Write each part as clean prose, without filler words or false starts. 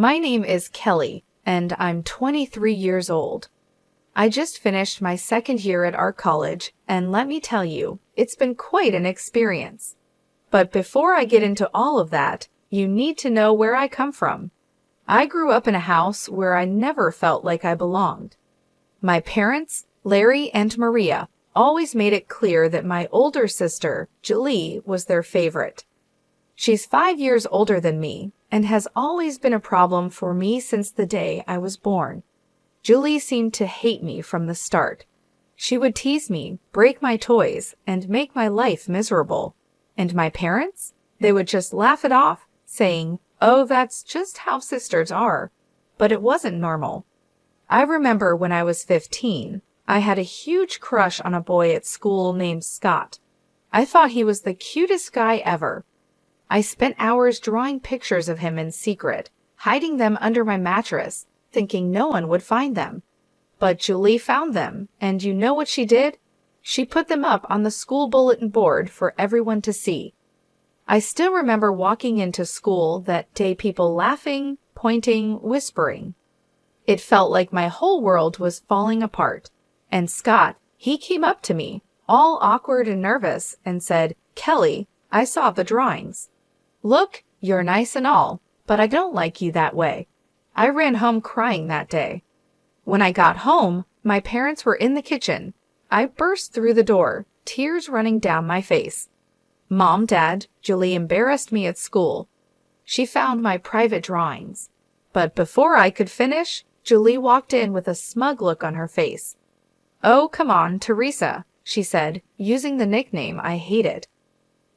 My name is Kelly, and I'm 23 years old. I just finished my second year at art college, and let me tell you, it's been quite an experience. But before I get into all of that, you need to know where I come from. I grew up in a house where I never felt like I belonged. My parents, Larry and Maria, always made it clear that my older sister, Julie, was their favorite. She's 5 years older than me and has always been a problem for me since the day I was born. Julie seemed to hate me from the start. She would tease me, break my toys, and make my life miserable. And my parents? They would just laugh it off, saying, "Oh, that's just how sisters are." But it wasn't normal. I remember when I was 15, I had a huge crush on a boy at school named Scott. I thought he was the cutest guy ever. I spent hours drawing pictures of him in secret, hiding them under my mattress, thinking no one would find them. But Julie found them, and you know what she did? She put them up on the school bulletin board for everyone to see. I still remember walking into school that day, people laughing, pointing, whispering. It felt like my whole world was falling apart. And Scott, he came up to me, all awkward and nervous, and said, "Kelly, I saw the drawings. Look, you're nice and all, but I don't like you that way." I ran home crying that day. When I got home, my parents were in the kitchen. I burst through the door, tears running down my face. "Mom, Dad, Julie embarrassed me at school." She found my private drawings. But before I could finish, Julie walked in with a smug look on her face. "Oh, come on, Teresa," she said, using the nickname I hated.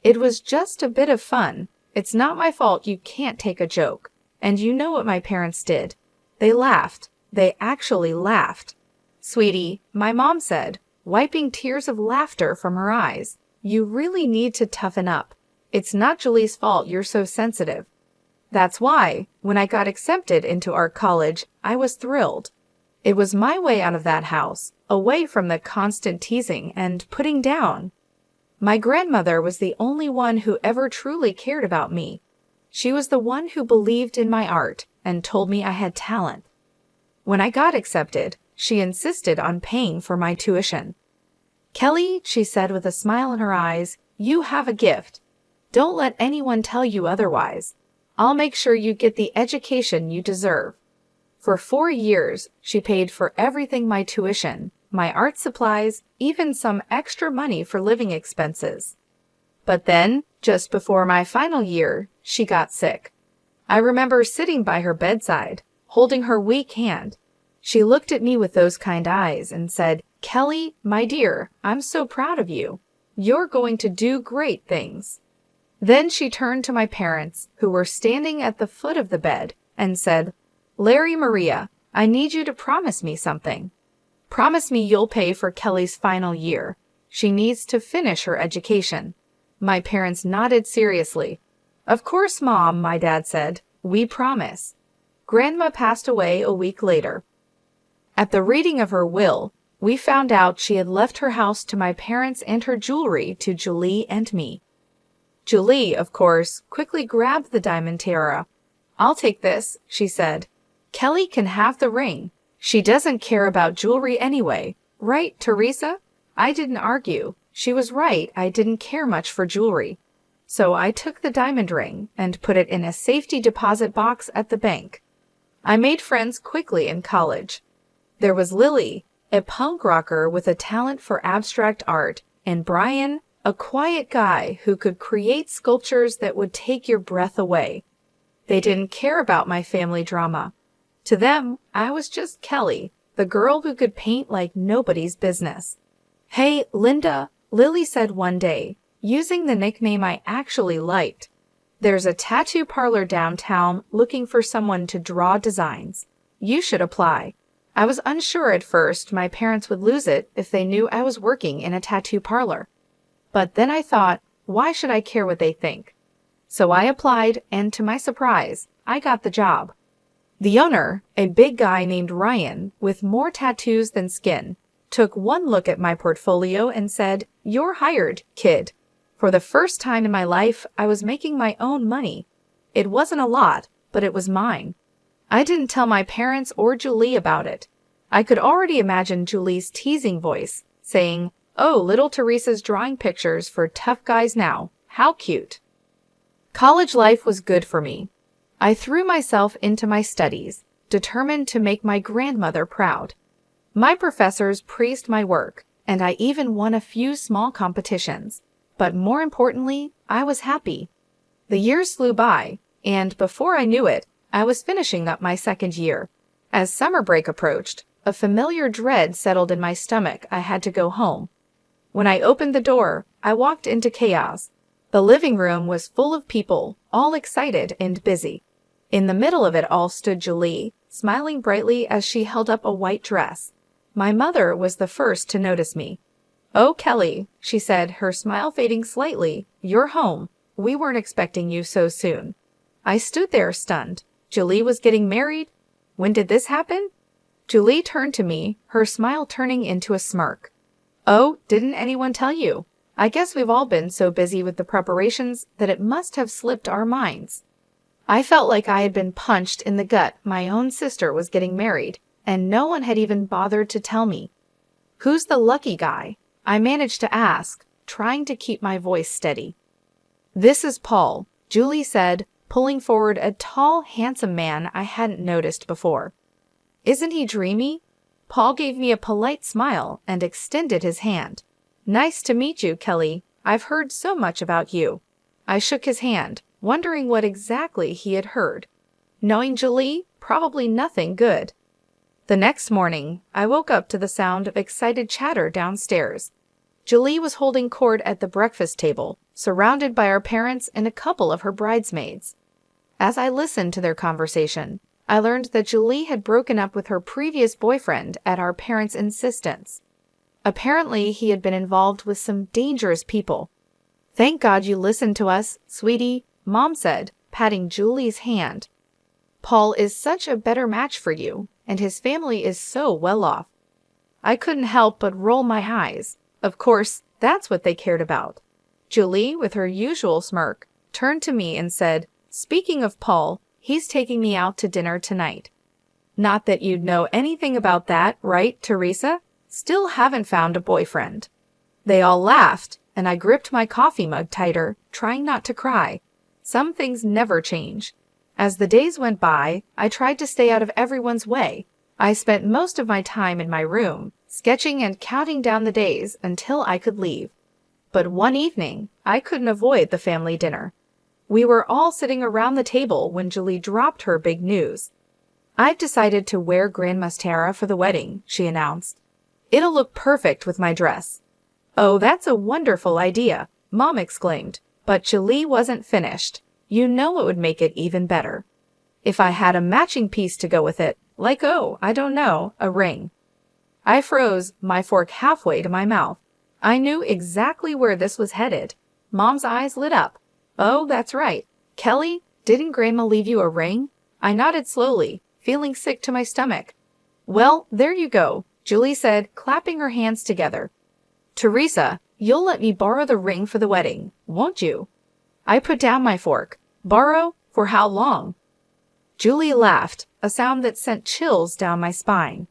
It was just a bit of fun. It's not my fault you can't take a joke. And you know what my parents did. They laughed. They actually laughed. "Sweetie," my mom said, wiping tears of laughter from her eyes, "you really need to toughen up. It's not Julie's fault you're so sensitive." That's why, when I got accepted into art college, I was thrilled. It was my way out of that house, away from the constant teasing and putting down. My grandmother was the only one who ever truly cared about me. She was the one who believed in my art and told me I had talent. When I got accepted, she insisted on paying for my tuition. "Kelly," she said with a smile in her eyes, "you have a gift. Don't let anyone tell you otherwise. I'll make sure you get the education you deserve." For 4 years, she paid for everything: my tuition, my art supplies, even some extra money for living expenses. But then, just before my final year, she got sick. I remember sitting by her bedside, holding her weak hand. She looked at me with those kind eyes and said, "Kelly, my dear, I'm so proud of you. You're going to do great things." Then she turned to my parents, who were standing at the foot of the bed, and said, "Larry, Maria, I need you to promise me something. Promise me you'll pay for Kelly's final year. She needs to finish her education." My parents nodded seriously. "Of course, Mom," my dad said. "We promise." Grandma passed away a week later. At the reading of her will, we found out she had left her house to my parents and her jewelry to Julie and me. Julie, of course, quickly grabbed the diamond tiara. "I'll take this," she said. "Kelly can have the ring. She doesn't care about jewelry anyway. Right, Teresa?" I didn't argue. She was right, I didn't care much for jewelry. So I took the diamond ring and put it in a safety deposit box at the bank. I made friends quickly in college. There was Lily, a punk rocker with a talent for abstract art, and Brian, a quiet guy who could create sculptures that would take your breath away. They didn't care about my family drama. To them, I was just Kelly, the girl who could paint like nobody's business. "Hey, Linda," Lily said one day, using the nickname I actually liked. "There's a tattoo parlor downtown looking for someone to draw designs. You should apply." I was unsure at first my parents would lose it if they knew I was working in a tattoo parlor. But then I thought, why should I care what they think? So I applied, and to my surprise, I got the job. The owner, a big guy named Ryan, with more tattoos than skin, took one look at my portfolio and said, "You're hired, kid." For the first time in my life, I was making my own money. It wasn't a lot, but it was mine. I didn't tell my parents or Julie about it. I could already imagine Julie's teasing voice, saying, "Oh, little Teresa's drawing pictures for tough guys now. How cute." College life was good for me. I threw myself into my studies, determined to make my grandmother proud. My professors praised my work, and I even won a few small competitions. But more importantly, I was happy. The years flew by, and before I knew it, I was finishing up my second year. As summer break approached, a familiar dread settled in my stomach. I had to go home. When I opened the door, I walked into chaos. The living room was full of people, all excited and busy. In the middle of it all stood Julie, smiling brightly as she held up a white dress. My mother was the first to notice me. "Oh, Kelly," she said, her smile fading slightly, "you're home. We weren't expecting you so soon." I stood there stunned. Julie was getting married? When did this happen? Julie turned to me, her smile turning into a smirk. "Oh, didn't anyone tell you? I guess we've all been so busy with the preparations that it must have slipped our minds." I felt like I had been punched in the gut. My own sister was getting married, and no one had even bothered to tell me. "Who's the lucky guy?" I managed to ask, trying to keep my voice steady. "This is Paul," Julie said, pulling forward a tall, handsome man I hadn't noticed before. "Isn't he dreamy?" Paul gave me a polite smile and extended his hand. "Nice to meet you, Kelly. I've heard so much about you." I shook his hand, wondering what exactly he had heard. Knowing Julie, probably nothing good. The next morning, I woke up to the sound of excited chatter downstairs. Julie was holding court at the breakfast table, surrounded by our parents and a couple of her bridesmaids. As I listened to their conversation, I learned that Julie had broken up with her previous boyfriend at our parents' insistence. Apparently, he had been involved with some dangerous people. "Thank God you listened to us, sweetie," Mom said, patting Julie's hand. "Paul is such a better match for you, and his family is so well off." I couldn't help but roll my eyes. Of course, that's what they cared about. Julie, with her usual smirk, turned to me and said, "Speaking of Paul, he's taking me out to dinner tonight." Not that you'd know anything about that, right, Teresa? Still haven't found a boyfriend. They all laughed, and I gripped my coffee mug tighter, trying not to cry. Some things never change. As the days went by, I tried to stay out of everyone's way. I spent most of my time in my room, sketching and counting down the days until I could leave. But one evening, I couldn't avoid the family dinner. We were all sitting around the table when Julie dropped her big news. "I've decided to wear Grandma's tiara for the wedding," she announced. "It'll look perfect with my dress." "Oh, that's a wonderful idea," Mom exclaimed. But Julie wasn't finished. "You know what would make it even better? If I had a matching piece to go with it, like, oh, I don't know, a ring." I froze, my fork halfway to my mouth. I knew exactly where this was headed. Mom's eyes lit up. "Oh, that's right. Kelly, didn't Grandma leave you a ring?" I nodded slowly, feeling sick to my stomach. "Well, there you go," Julie said, clapping her hands together. "Teresa, you'll let me borrow the ring for the wedding, won't you?" I put down my fork. "Borrow? For how long?" Julie laughed, a sound that sent chills down my spine.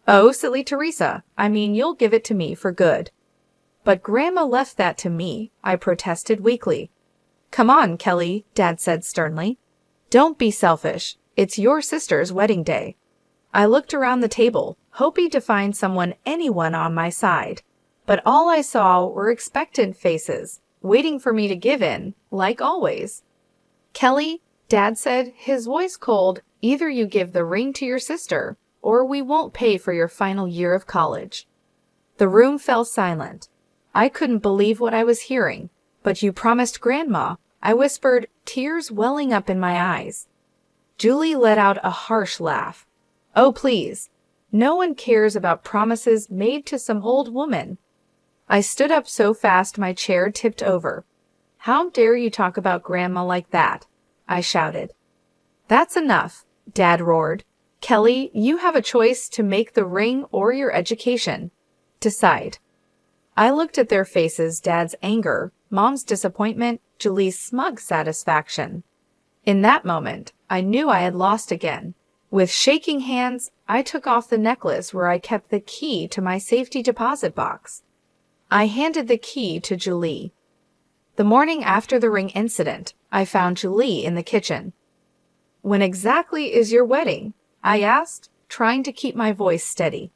"Oh, silly Teresa, I mean you'll give it to me for good." "But Grandma left that to me," I protested weakly. "Come on, Kelly," Dad said sternly. "Don't be selfish. It's your sister's wedding day." I looked around the table, hoping to find anyone on my side. But all I saw were expectant faces, waiting for me to give in, like always. "Kelly," Dad said, his voice cold, "either you give the ring to your sister, or we won't pay for your final year of college." The room fell silent. I couldn't believe what I was hearing. "But you promised Grandma," I whispered, tears welling up in my eyes. Julie let out a harsh laugh. "Oh, please. No one cares about promises made to some old woman." I stood up so fast my chair tipped over. "How dare you talk about Grandma like that?" I shouted. "That's enough," Dad roared. "Kelly, you have a choice to make the ring or your education. Decide." I looked at their faces, Dad's anger, Mom's disappointment, Julie's smug satisfaction. In that moment, I knew I had lost again. With shaking hands, I took off the necklace where I kept the key to my safety deposit box. I handed the key to Julie. The morning after the ring incident, I found Julie in the kitchen. "When exactly is your wedding?" I asked, trying to keep my voice steady.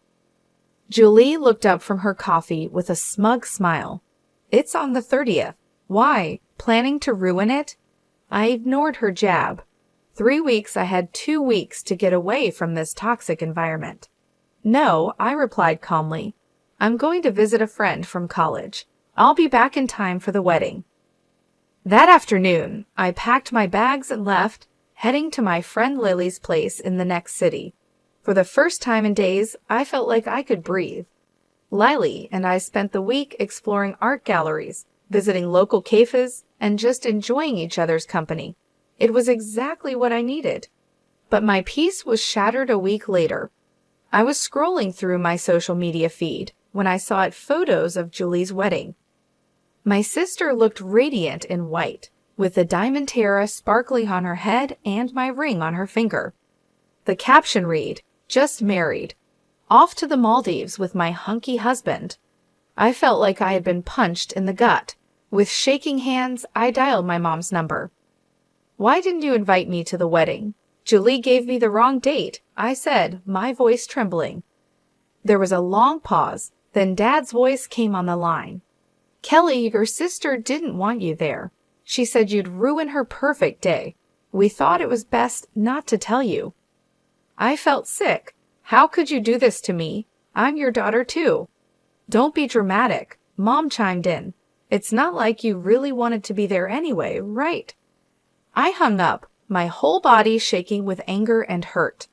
Julie looked up from her coffee with a smug smile. "It's on the 30th. Why? Planning to ruin it?" I ignored her jab. 3 weeks I had 2 weeks to get away from this toxic environment. "No," I replied calmly. "I'm going to visit a friend from college. I'll be back in time for the wedding." That afternoon, I packed my bags and left, heading to my friend Lily's place in the next city. For the first time in days, I felt like I could breathe. Lily and I spent the week exploring art galleries, visiting local cafes, and just enjoying each other's company. It was exactly what I needed. But my peace was shattered a week later. I was scrolling through my social media feed when I saw photos of Julie's wedding. My sister looked radiant in white, with the diamond tiara sparkling on her head and my ring on her finger. The caption read, "Just married. Off to the Maldives with my hunky husband." I felt like I had been punched in the gut. With shaking hands, I dialed my mom's number. "Why didn't you invite me to the wedding?" "Julie gave me the wrong date," I said, my voice trembling. There was a long pause, then Dad's voice came on the line. "Kelly, your sister didn't want you there. She said you'd ruin her perfect day. We thought it was best not to tell you." I felt sick. "How could you do this to me? I'm your daughter too." "Don't be dramatic," Mom chimed in. "It's not like you really wanted to be there anyway, right?" I hung up, my whole body shaking with anger and hurt.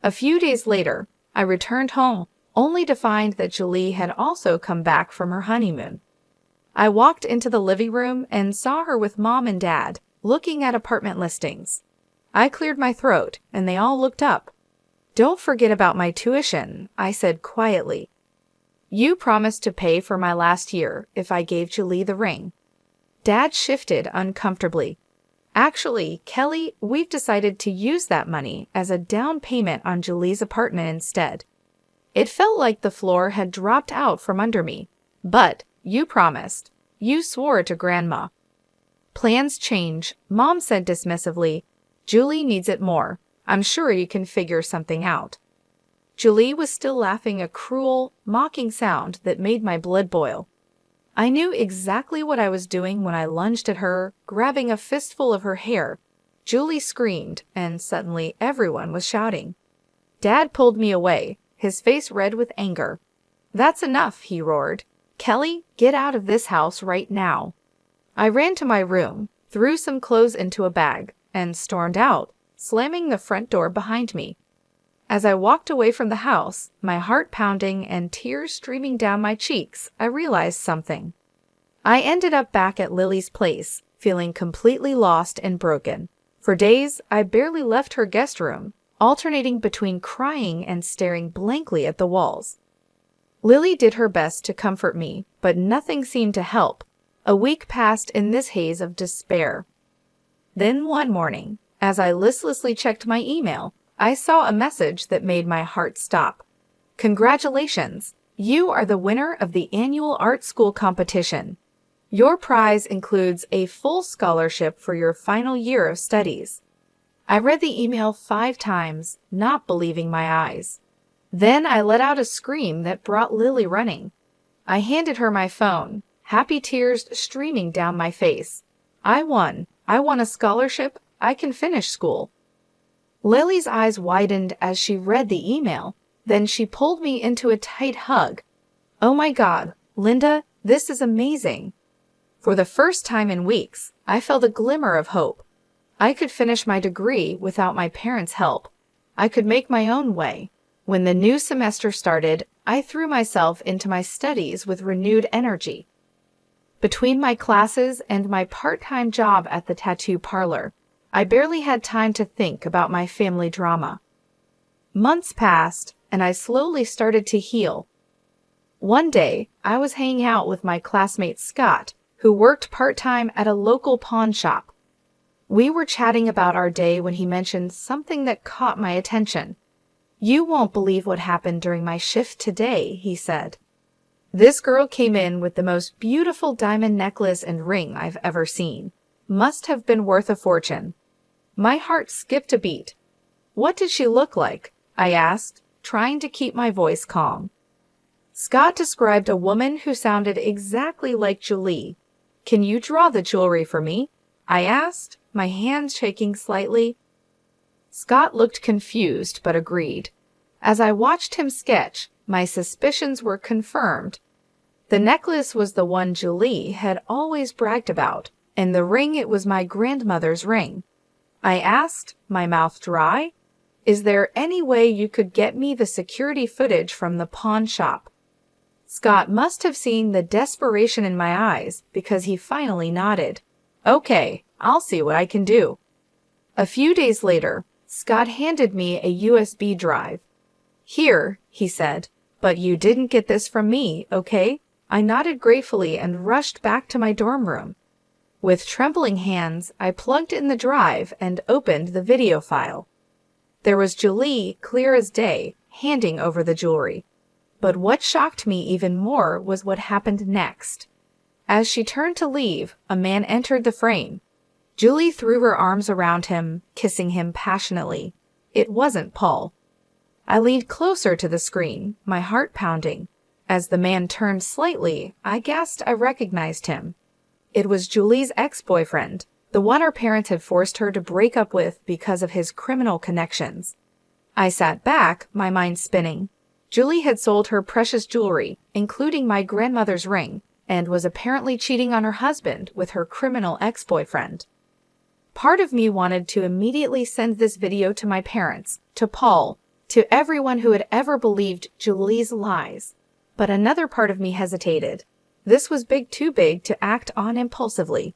A few days later, I returned home, only to find that Julie had also come back from her honeymoon. I walked into the living room and saw her with Mom and Dad, looking at apartment listings. I cleared my throat, and they all looked up. "Don't forget about my tuition," I said quietly. "You promised to pay for my last year if I gave Julie the ring." Dad shifted uncomfortably. "Actually, Kelly, we've decided to use that money as a down payment on Julie's apartment instead." It felt like the floor had dropped out from under me. "But you promised. You swore to Grandma." "Plans change," Mom said dismissively. "Julie needs it more. I'm sure you can figure something out." Julie was still laughing, a cruel, mocking sound that made my blood boil. I knew exactly what I was doing when I lunged at her, grabbing a fistful of her hair. Julie screamed, and suddenly everyone was shouting. Dad pulled me away, his face red with anger. "That's enough," he roared. "Kelly, get out of this house right now." I ran to my room, threw some clothes into a bag, and stormed out, slamming the front door behind me. As I walked away from the house, my heart pounding and tears streaming down my cheeks, I realized something. I ended up back at Lily's place, feeling completely lost and broken. For days, I barely left her guest room, alternating between crying and staring blankly at the walls. Lily did her best to comfort me, but nothing seemed to help. A week passed in this haze of despair. Then one morning, as I listlessly checked my email, I saw a message that made my heart stop. "Congratulations! You are the winner of the annual art school competition. Your prize includes a full scholarship for your final year of studies." I read the email 5 times, not believing my eyes. Then I let out a scream that brought Lily running. I handed her my phone, happy tears streaming down my face. "I won. I won a scholarship. I can finish school." Lily's eyes widened as she read the email. Then she pulled me into a tight hug. "Oh my God, Linda, this is amazing." For the first time in weeks, I felt a glimmer of hope. I could finish my degree without my parents' help. I could make my own way. When the new semester started, I threw myself into my studies with renewed energy. Between my classes and my part-time job at the tattoo parlor, I barely had time to think about my family drama. Months passed, and I slowly started to heal. One day, I was hanging out with my classmate Scott, who worked part-time at a local pawn shop. We were chatting about our day when he mentioned something that caught my attention. "You won't believe what happened during my shift today," he said. "This girl came in with the most beautiful diamond necklace and ring I've ever seen. Must have been worth a fortune." My heart skipped a beat. "What did she look like?" I asked, trying to keep my voice calm. Scott described a woman who sounded exactly like Julie. "Can you draw the jewelry for me?" I asked, my hands shaking slightly. Scott looked confused but agreed. As I watched him sketch, my suspicions were confirmed. The necklace was the one Julie had always bragged about, and the ring, it was my grandmother's ring. I asked, my mouth dry, "Is there any way you could get me the security footage from the pawn shop?" Scott must have seen the desperation in my eyes because he finally nodded. "Okay, I'll see what I can do." A few days later, Scott handed me a USB drive. "Here," he said, "but you didn't get this from me, okay?" I nodded gratefully and rushed back to my dorm room. With trembling hands, I plugged in the drive and opened the video file. There was Julie, clear as day, handing over the jewelry. But what shocked me even more was what happened next. As she turned to leave, a man entered the frame. Julie threw her arms around him, kissing him passionately. It wasn't Paul. I leaned closer to the screen, my heart pounding. As the man turned slightly, I guessed I recognized him. It was Julie's ex-boyfriend, the one her parents had forced her to break up with because of his criminal connections. I sat back, my mind spinning. Julie had sold her precious jewelry, including my grandmother's ring, and was apparently cheating on her husband with her criminal ex-boyfriend. Part of me wanted to immediately send this video to my parents, to Paul, to everyone who had ever believed Julie's lies. But another part of me hesitated. This was too big to act on impulsively.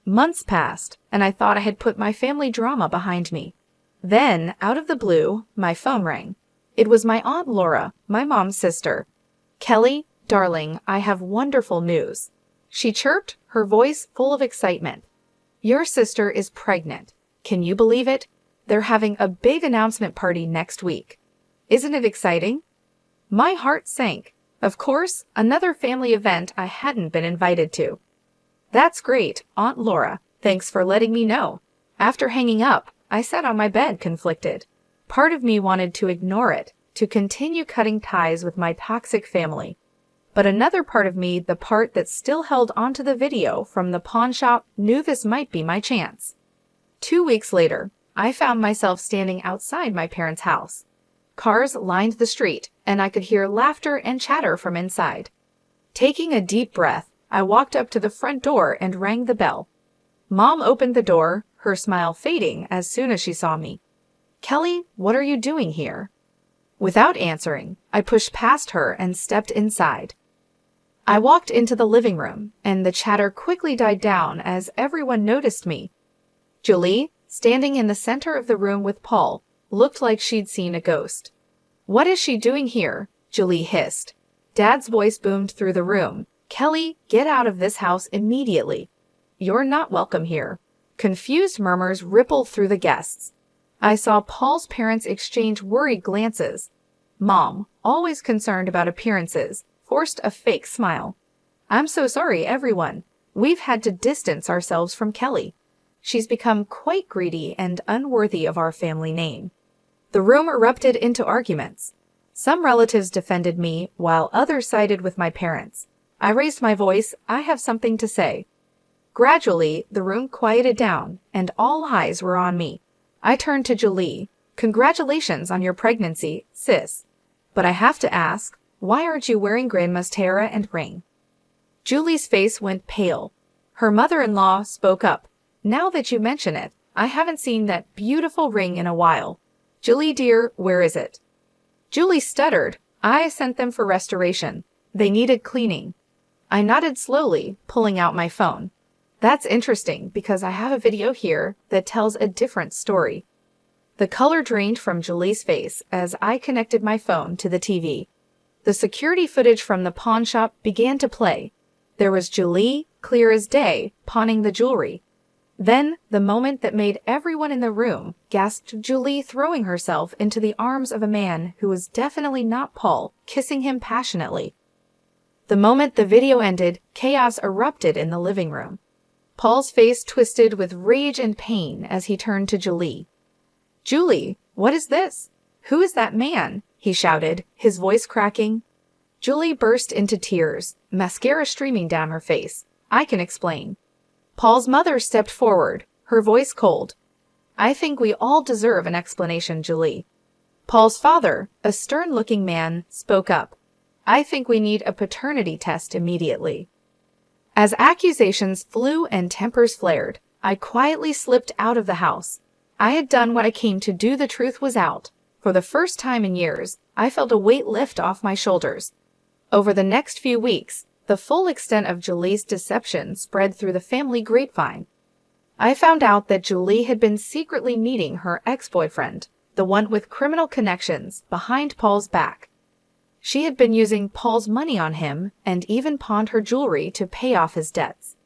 Months passed, and I thought I had put my family drama behind me. Then, out of the blue, my phone rang. It was my Aunt Laura, my mom's sister. "Kelly, darling, I have wonderful news," she chirped, her voice full of excitement. "Your sister is pregnant. Can you believe it? They're having a big announcement party next week. Isn't it exciting?" My heart sank. Of course, another family event I hadn't been invited to. "That's great, Aunt Laura. Thanks for letting me know." After hanging up, I sat on my bed conflicted. Part of me wanted to ignore it, to continue cutting ties with my toxic family. But another part of me, the part that still held onto the video from the pawn shop, knew this might be my chance. 2 weeks later, I found myself standing outside my parents' house. Cars lined the street, and I could hear laughter and chatter from inside. Taking a deep breath, I walked up to the front door and rang the bell. Mom opened the door, her smile fading as soon as she saw me. "Kelly, what are you doing here?" Without answering, I pushed past her and stepped inside. I walked into the living room, and the chatter quickly died down as everyone noticed me. Julie, standing in the center of the room with Paul, looked like she'd seen a ghost. "What is she doing here?" Julie hissed. Dad's voice boomed through the room. "Kelly, get out of this house immediately. You're not welcome here." Confused murmurs rippled through the guests. I saw Paul's parents exchange worried glances. Mom, always concerned about appearances, forced a fake smile. "I'm so sorry, everyone. We've had to distance ourselves from Kelly. She's become quite greedy and unworthy of our family name." The room erupted into arguments. Some relatives defended me, while others sided with my parents. I raised my voice. "I have something to say." Gradually, the room quieted down, and all eyes were on me. I turned to Julie. "Congratulations on your pregnancy, sis. But I have to ask, why aren't you wearing Grandma's tiara and ring?" Julie's face went pale. Her mother-in-law spoke up. "Now that you mention it, I haven't seen that beautiful ring in a while. Julie dear, where is it?" Julie stuttered. "I sent them for restoration. They needed cleaning." I nodded slowly, pulling out my phone. "That's interesting because I have a video here that tells a different story." The color drained from Julie's face as I connected my phone to the TV. The security footage from the pawn shop began to play. There was Julie, clear as day, pawning the jewelry. Then, the moment that made everyone in the room, gasped Julie, throwing herself into the arms of a man who was definitely not Paul, kissing him passionately. The moment the video ended, chaos erupted in the living room. Paul's face twisted with rage and pain as he turned to Julie. "Julie, what is this? Who is that man?" he shouted, his voice cracking. Julie burst into tears, mascara streaming down her face. "I can explain." Paul's mother stepped forward, her voice cold. "I think we all deserve an explanation, Julie." Paul's father, a stern-looking man, spoke up. "I think we need a paternity test immediately." As accusations flew and tempers flared, I quietly slipped out of the house. I had done what I came to do. The truth was out. For the first time in years, I felt a weight lift off my shoulders. Over the next few weeks, the full extent of Julie's deception spread through the family grapevine. I found out that Julie had been secretly meeting her ex-boyfriend, the one with criminal connections, behind Paul's back. She had been using Paul's money on him and even pawned her jewelry to pay off his debts.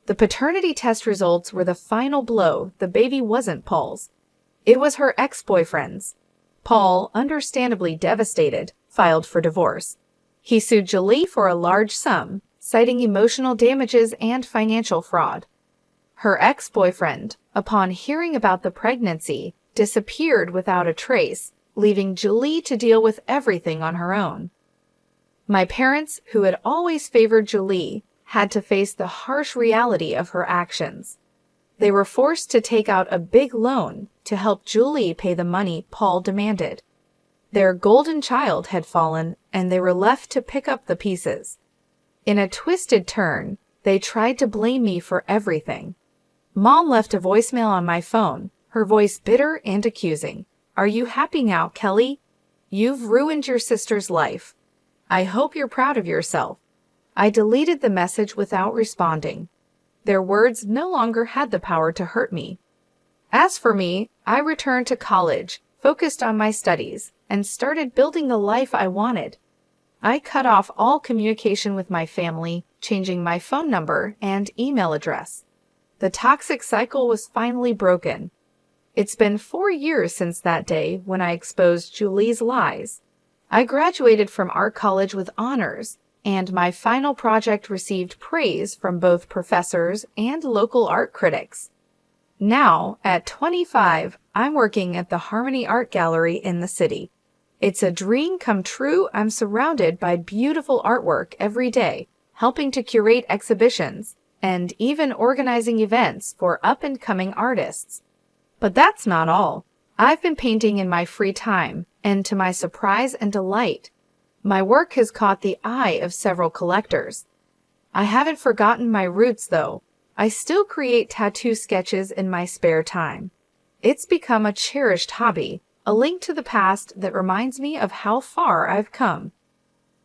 The paternity test results were the final blow. The baby wasn't Paul's. It was her ex-boyfriend's. Paul, understandably devastated, filed for divorce. He sued Julie for a large sum, citing emotional damages and financial fraud. Her ex-boyfriend, upon hearing about the pregnancy, disappeared without a trace, leaving Julie to deal with everything on her own. My parents, who had always favored Julie, had to face the harsh reality of her actions. They were forced to take out a big loan to help Julie pay the money Paul demanded. Their golden child had fallen, and they were left to pick up the pieces. In a twisted turn, they tried to blame me for everything. Mom left a voicemail on my phone, her voice bitter and accusing. "Are you happy now, Kelly? You've ruined your sister's life. I hope you're proud of yourself." I deleted the message without responding. Their words no longer had the power to hurt me. As for me, I returned to college, focused on my studies, and started building the life I wanted. I cut off all communication with my family, changing my phone number and email address. The toxic cycle was finally broken. It's been 4 years since that day when I exposed Julie's lies. I graduated from art college with honors, and my final project received praise from both professors and local art critics. Now, at 25, I'm working at the Harmony Art Gallery in the city. It's a dream come true. I'm surrounded by beautiful artwork every day, helping to curate exhibitions, and even organizing events for up-and-coming artists. But that's not all. I've been painting in my free time, and to my surprise and delight, my work has caught the eye of several collectors. I haven't forgotten my roots, though. I still create tattoo sketches in my spare time. It's become a cherished hobby, a link to the past that reminds me of how far I've come.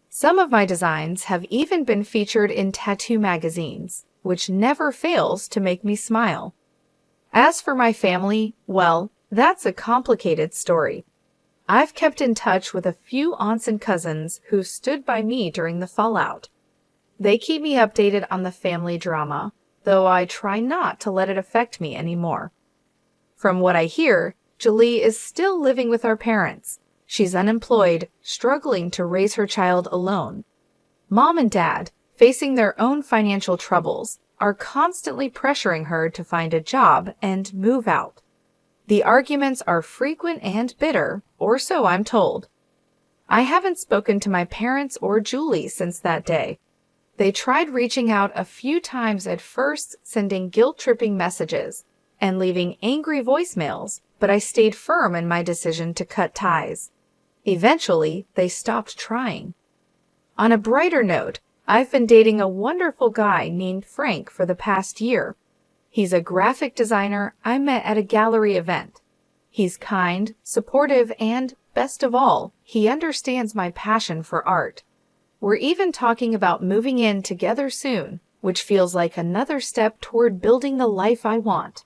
Some of my designs have even been featured in tattoo magazines, which never fails to make me smile. As for my family, well, that's a complicated story. I've kept in touch with a few aunts and cousins who stood by me during the fallout. They keep me updated on the family drama, though I try not to let it affect me anymore. From what I hear, Julie is still living with our parents. She's unemployed, struggling to raise her child alone. Mom and Dad, facing their own financial troubles, are constantly pressuring her to find a job and move out. The arguments are frequent and bitter, or so I'm told. I haven't spoken to my parents or Julie since that day. They tried reaching out a few times at first, sending guilt-tripping messages and leaving angry voicemails, but I stayed firm in my decision to cut ties. Eventually, they stopped trying. On a brighter note, I've been dating a wonderful guy named Frank for the past year. He's a graphic designer I met at a gallery event. He's kind, supportive, and, best of all, he understands my passion for art. We're even talking about moving in together soon, which feels like another step toward building the life I want.